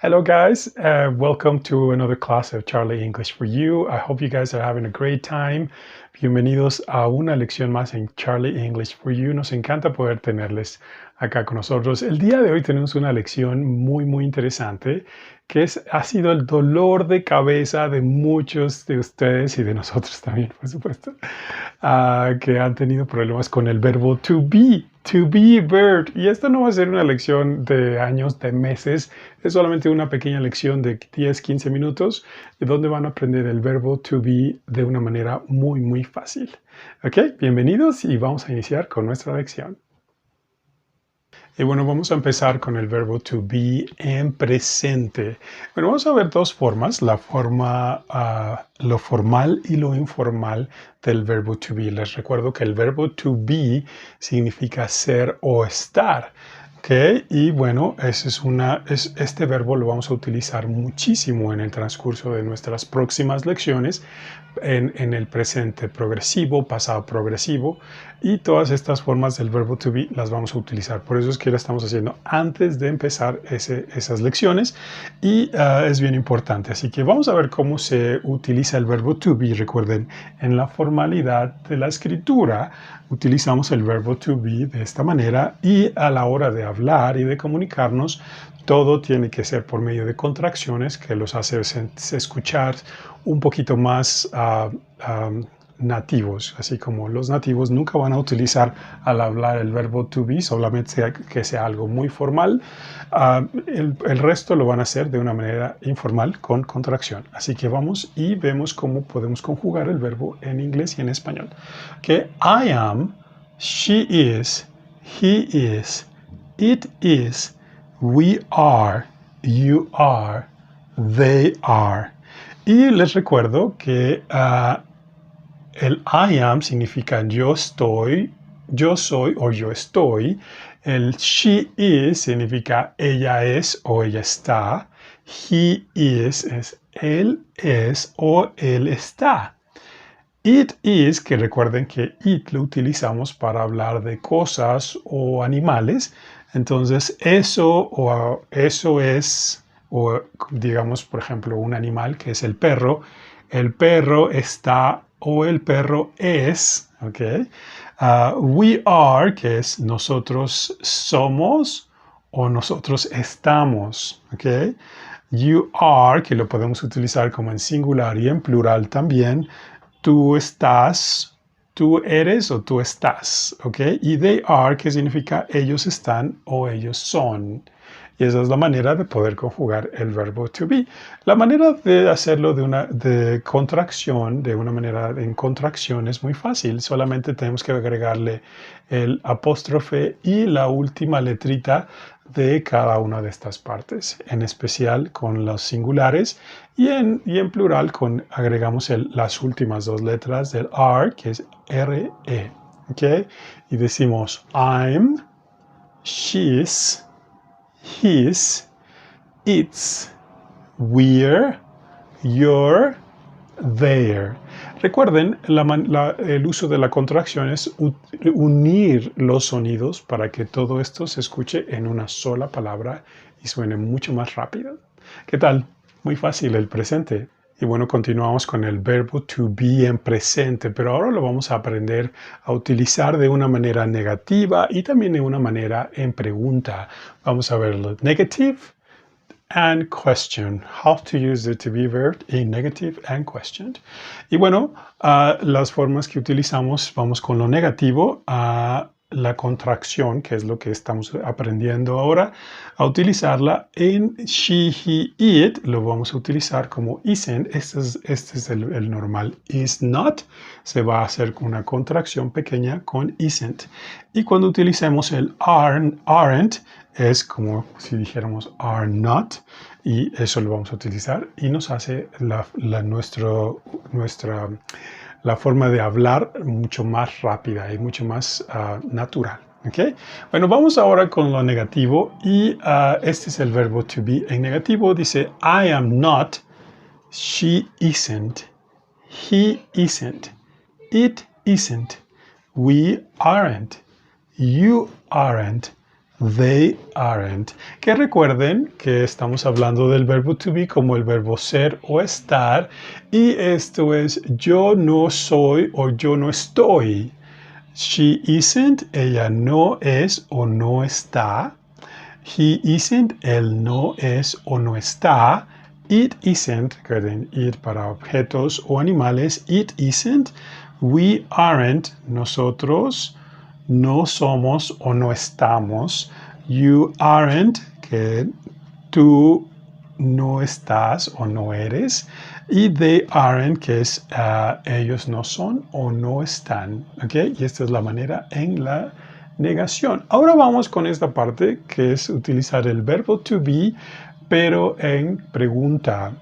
Hello, guys. Welcome to another class of Charlie English for You. I hope you guys are having a great time. Bienvenidos a una lección más en Charlie English for You. Nos encanta poder tenerles acá con nosotros. El día de hoy tenemos una lección muy interesante ha sido el dolor de cabeza de muchos de ustedes y de nosotros también, por supuesto, que han tenido problemas con el verbo to be verb. Y esto no va a ser una lección de años, de meses, es solamente una pequeña lección de 10-15 minutos donde van a aprender el verbo to be de una manera muy fácil. Ok, bienvenidos y vamos a iniciar con nuestra lección. Y bueno, vamos a empezar con el verbo to be en presente. Bueno, vamos a ver dos formas, la forma, lo formal y lo informal del verbo to be. Les recuerdo que el verbo to be significa ser o estar. ¿Ok? Y bueno, este verbo lo vamos a utilizar muchísimo en el transcurso de nuestras próximas lecciones en el presente progresivo, pasado progresivo y todas estas formas del verbo to be las vamos a utilizar. Por eso es que lo estamos haciendo antes de empezar esas lecciones y es bien importante. Así que vamos a ver cómo se utiliza el verbo to be. Recuerden, en la formalidad de la escritura utilizamos el verbo to be de esta manera y a la hora de hablar y de comunicarnos todo tiene que ser por medio de contracciones que los hace escuchar un poquito más nativos, así como los nativos nunca van a utilizar al hablar el verbo to be, solamente que sea algo muy formal. El resto lo van a hacer de una manera informal con contracción. Así que vamos y vemos cómo podemos conjugar el verbo en inglés y en español. Que I am, she is, he is, it is, we are, you are, they are. Y les recuerdo que el I am significa yo estoy, yo soy o yo estoy. El she is significa ella es o ella está. He is es él es o él está. It is, que recuerden que it lo utilizamos para hablar de cosas o animales. Entonces, eso es, o digamos, por ejemplo, un animal que es el perro. El perro está o el perro es, ¿ok? We are, que es nosotros somos o nosotros estamos, ¿ok? You are, que lo podemos utilizar como en singular y en plural también. Tú estás, tú eres o tú estás, ¿ok? Y they are, que significa ellos están o ellos son. Y esa es la manera de poder conjugar el verbo to be. La manera de hacerlo de contracción, de una manera en contracción es muy fácil. Solamente tenemos que agregarle el apóstrofe y la última letrita de cada una de estas partes, en especial con los singulares y en plural agregamos las últimas dos letras del R, que es R-E. ¿Okay? Y decimos I'm, she's, his, its, we're, you're, there. Recuerden, el uso de la contracción es unir los sonidos para que todo esto se escuche en una sola palabra y suene mucho más rápido. ¿Qué tal? Muy fácil el presente. Y bueno, continuamos con el verbo to be en presente, pero ahora lo vamos a aprender a utilizar de una manera negativa y también de una manera en pregunta. Vamos a verlo. Negative and question. How to use the to be verb in negative and questioned. Y bueno, las formas que utilizamos, vamos con lo negativo, la contracción, que es lo que estamos aprendiendo ahora, a utilizarla en she, he, it, lo vamos a utilizar como isn't. Este es el normal. Is not, se va a hacer con una contracción pequeña con isn't. Y cuando utilicemos el aren't, es como si dijéramos are not, y eso lo vamos a utilizar y nos hace la forma de hablar mucho más rápida y mucho más natural. ¿Okay? Bueno, vamos ahora con lo negativo y este es el verbo to be. En negativo dice I am not, she isn't, he isn't, it isn't, we aren't, you aren't, They aren't. Que recuerden que estamos hablando del verbo to be como el verbo ser o estar. Y esto es yo no soy o yo no estoy. She isn't, ella no es o no está. He isn't, él no es o no está. It isn't, recuerden, it para objetos o animales. It isn't. We aren't, nosotros no somos o no estamos. You aren't, que tú no estás o no eres. Y they aren't, que es ellos no son o no están. ¿Ok? Y esta es la manera en la negación. Ahora vamos con esta parte que es utilizar el verbo to be, pero en pregunta.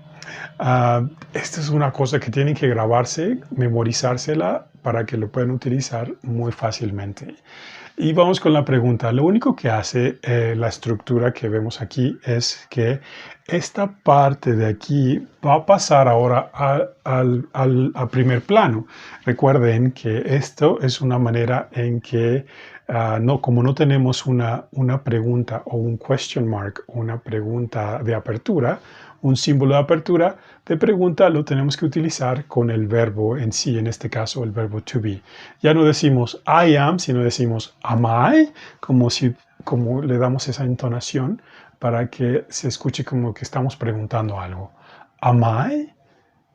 Esta es una cosa que tienen que grabarse, memorizársela para que lo puedan utilizar muy fácilmente. Y vamos con la pregunta. Lo único que hace la estructura que vemos aquí es que esta parte de aquí va a pasar ahora al primer plano. Recuerden que esto es una manera en que, como no tenemos una pregunta o un question mark, una pregunta de apertura, un símbolo de apertura de pregunta lo tenemos que utilizar con el verbo en sí, en este caso el verbo to be. Ya no decimos I am, sino decimos am I, como le damos esa entonación para que se escuche como que estamos preguntando algo. Am I?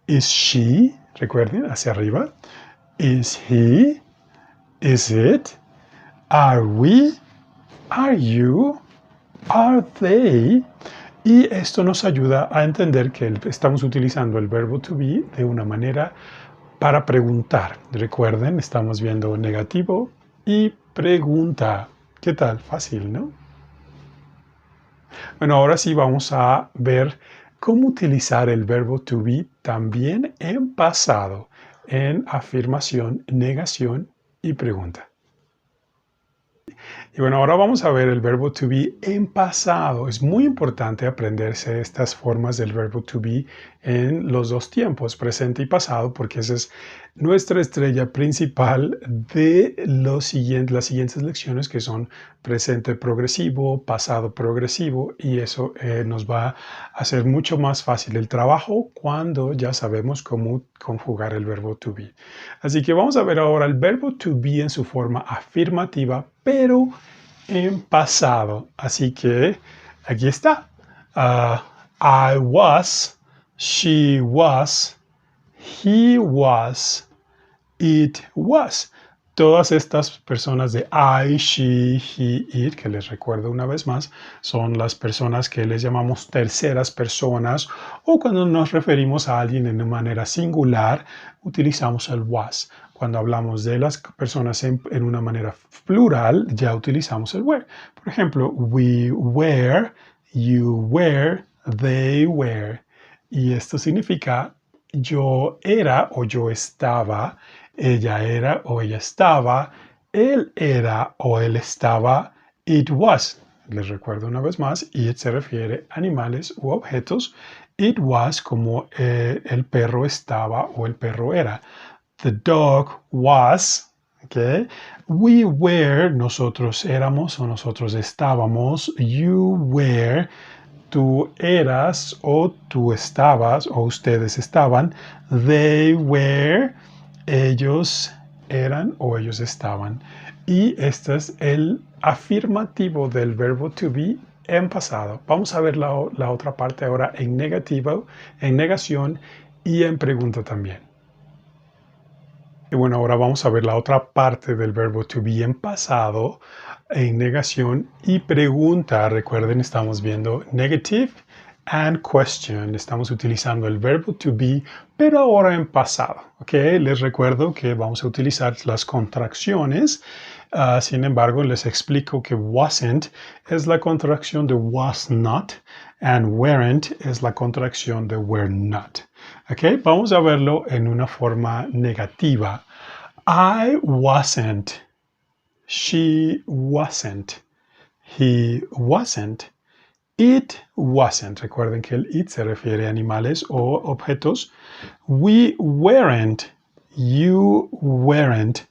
Is she? Recuerden, hacia arriba. Is he? Is it? Are we? Are you? Are they? Y esto nos ayuda a entender que estamos utilizando el verbo to be de una manera para preguntar. Recuerden, estamos viendo negativo y pregunta. ¿Qué tal? Fácil, ¿no? Bueno, ahora sí vamos a ver cómo utilizar el verbo to be también en pasado, en afirmación, negación y pregunta. Y bueno, ahora vamos a ver el verbo to be en pasado. Es muy importante aprenderse estas formas del verbo to be en los dos tiempos, presente y pasado, porque esa es nuestra estrella principal de las siguientes lecciones, que son presente progresivo, pasado progresivo, y eso nos va a hacer mucho más fácil el trabajo cuando ya sabemos cómo conjugar el verbo to be. Así que vamos a ver ahora el verbo to be en su forma afirmativa, pero en pasado. Así que aquí está. I was, she was, he was, it was. Todas estas personas de I, she, he, it, que les recuerdo una vez más, son las personas que les llamamos terceras personas, o cuando nos referimos a alguien en una manera singular, utilizamos el was. Cuando hablamos de las personas en una manera plural, ya utilizamos el were. Por ejemplo, we were, you were, they were. Y esto significa yo era o yo estaba, ella era o ella estaba, él era o él estaba, it was. Les recuerdo una vez más, it se refiere a animales u objetos. It was como el perro estaba o el perro era. The dog was, okay? We were, nosotros éramos o nosotros estábamos. You were, tú eras o tú estabas o ustedes estaban. They were, ellos eran o ellos estaban. Y este es el afirmativo del verbo to be en pasado. Vamos a ver la otra parte ahora en negativo, en negación y en pregunta también. Y bueno, ahora vamos a ver la otra parte del verbo to be en pasado, en negación y pregunta. Recuerden, estamos viendo negative and question. Estamos utilizando el verbo to be, pero ahora en pasado. ¿Ok? Les recuerdo que vamos a utilizar las contracciones. Sin embargo, les explico que wasn't es la contracción de was not and weren't es la contracción de were not. Okay, vamos a verlo en una forma negativa. I wasn't. She wasn't. He wasn't. It wasn't. Recuerden que el it se refiere a animales o objetos. We weren't. You weren't.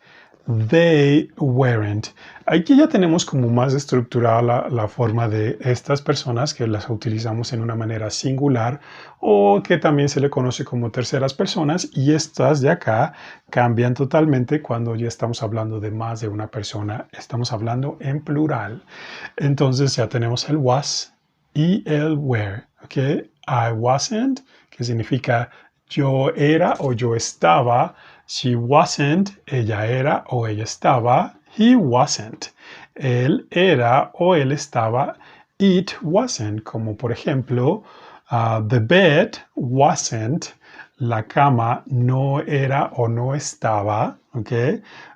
They weren't. Aquí ya tenemos como más estructurada la forma de estas personas que las utilizamos en una manera singular o que también se le conoce como terceras personas, y estas de acá cambian totalmente cuando ya estamos hablando de más de una persona. Estamos hablando en plural. Entonces ya tenemos el was y el were. ¿Ok? I wasn't, que significa yo era o yo estaba. She wasn't, ella era o ella estaba. He wasn't, él era o él estaba. It wasn't, como por ejemplo, the bed wasn't, la cama no era o no estaba. ¿Ok?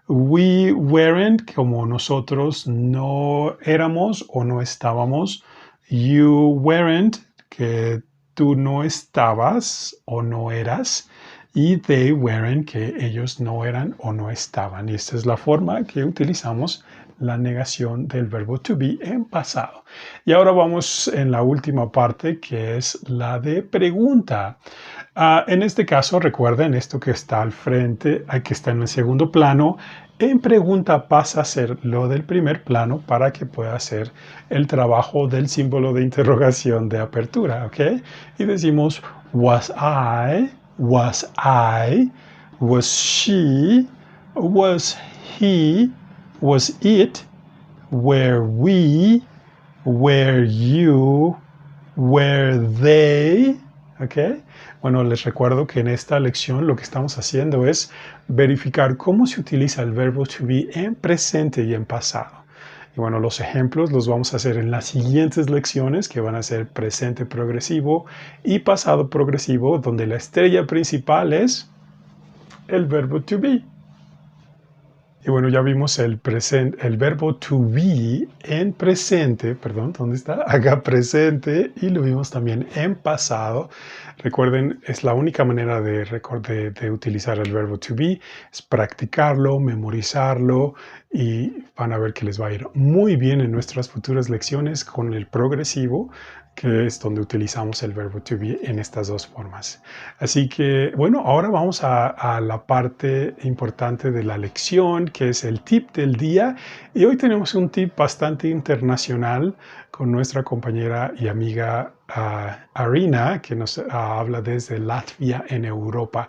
We weren't, como nosotros no éramos o no estábamos. You weren't, que tú no estabas o no eras. Y they weren't, que ellos no eran o no estaban. Y esta es la forma que utilizamos la negación del verbo to be en pasado. Y ahora vamos en la última parte, que es la de pregunta. En este caso, recuerden esto que está al frente, que está en el segundo plano. En pregunta pasa a ser lo del primer plano para que pueda hacer el trabajo del símbolo de interrogación de apertura, ¿ok? Y decimos, was I, was she, was he, was it, were we, were you, were they. ¿Ok? Bueno, les recuerdo que en esta lección lo que estamos haciendo es verificar cómo se utiliza el verbo to be en presente y en pasado. Y bueno, los ejemplos los vamos a hacer en las siguientes lecciones, que van a ser presente progresivo y pasado progresivo, donde la estrella principal es el verbo to be. Y bueno, ya vimos el verbo to be en presente, perdón, ¿dónde está? Acá presente, y lo vimos también en pasado. Recuerden, es la única manera de utilizar el verbo to be, es practicarlo, memorizarlo, y van a ver que les va a ir muy bien en nuestras futuras lecciones con el progresivo, que es donde utilizamos el verbo to be en estas dos formas. Así que, bueno, ahora vamos a la parte importante de la lección, que es el tip del día. Y hoy tenemos un tip bastante internacional con nuestra compañera y amiga Arina, que nos habla desde Latvia en Europa.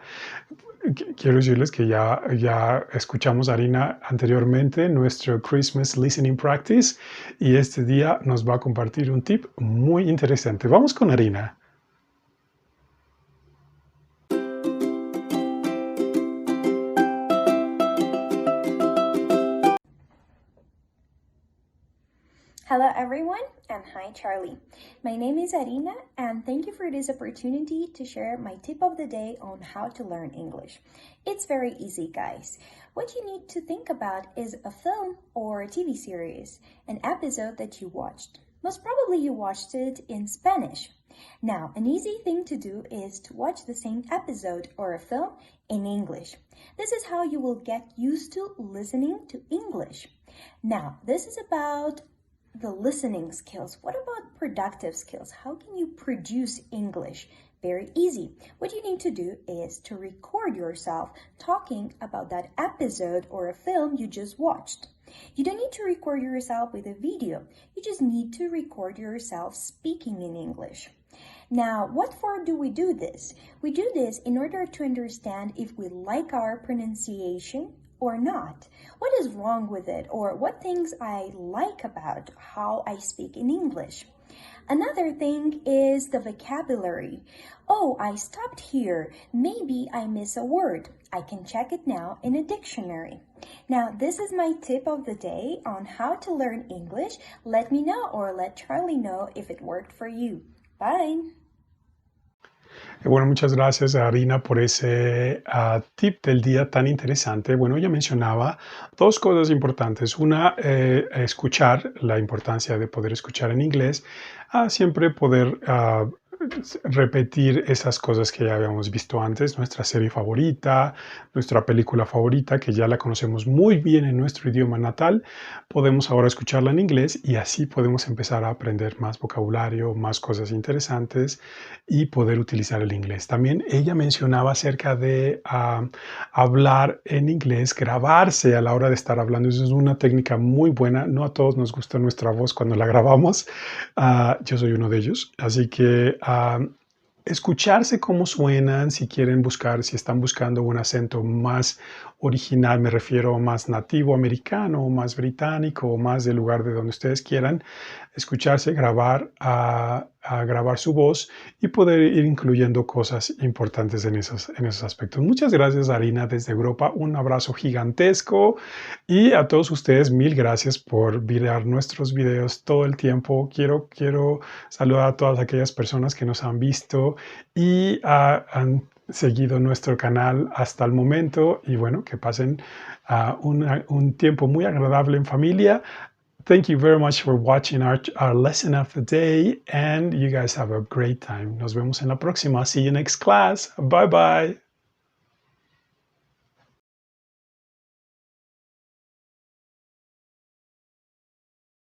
Quiero decirles que ya escuchamos a Arina anteriormente, nuestro Christmas Listening Practice, y este día nos va a compartir un tip muy interesante. Vamos con Arina. Hello everyone, and hi Charlie. My name is Arina, and thank you for this opportunity to share my tip of the day on how to learn English. It's very easy, guys. What you need to think about is a film or a TV series, an episode that you watched. Most probably you watched it in Spanish. Now, an easy thing to do is to watch the same episode or a film in English. This is how you will get used to listening to English. Now, this is about the listening skills. What about productive skills? How can you produce English? Very easy. What you need to do is to record yourself talking about that episode or a film you just watched. You don't need to record yourself with a video. You just need to record yourself speaking in English. Now, what for do we do this? We do this in order to understand if we like our pronunciation or not. What is wrong with it, or what things I like about how I speak in English. Another thing is the vocabulary. Oh, I stopped here. Maybe I miss a word. I can check it now in a dictionary. Now, this is my tip of the day on how to learn English. Let me know, or let Charlie know if it worked for you. Bye. Bueno, muchas gracias a Arina por ese tip del día tan interesante. Bueno, ella mencionaba dos cosas importantes. Una, escuchar, la importancia de poder escuchar en inglés, siempre poder repetir esas cosas que ya habíamos visto antes, nuestra serie favorita, nuestra película favorita, que ya la conocemos muy bien en nuestro idioma natal, podemos ahora escucharla en inglés y así podemos empezar a aprender más vocabulario, más cosas interesantes y poder utilizar el inglés. También ella mencionaba acerca de hablar en inglés, grabarse a la hora de estar hablando. Eso es una técnica muy buena. No a todos nos gusta nuestra voz cuando la grabamos. Yo soy uno de ellos. Así que escucharse cómo suenan, si quieren buscar, si están buscando un acento más original, me refiero más nativo americano, más británico, o más del lugar de donde ustedes quieran, escucharse, a grabar su voz y poder ir incluyendo cosas importantes en esos aspectos. Muchas gracias, Arina, desde Europa. Un abrazo gigantesco y a todos ustedes, mil gracias por mirar nuestros videos todo el tiempo. Quiero saludar a todas aquellas personas que nos han visto y han seguido nuestro canal hasta el momento y bueno, que pasen un tiempo muy agradable en familia. Thank you very much for watching our lesson of the day and you guys have a great time. Nos vemos en la próxima. See you next class. Bye bye.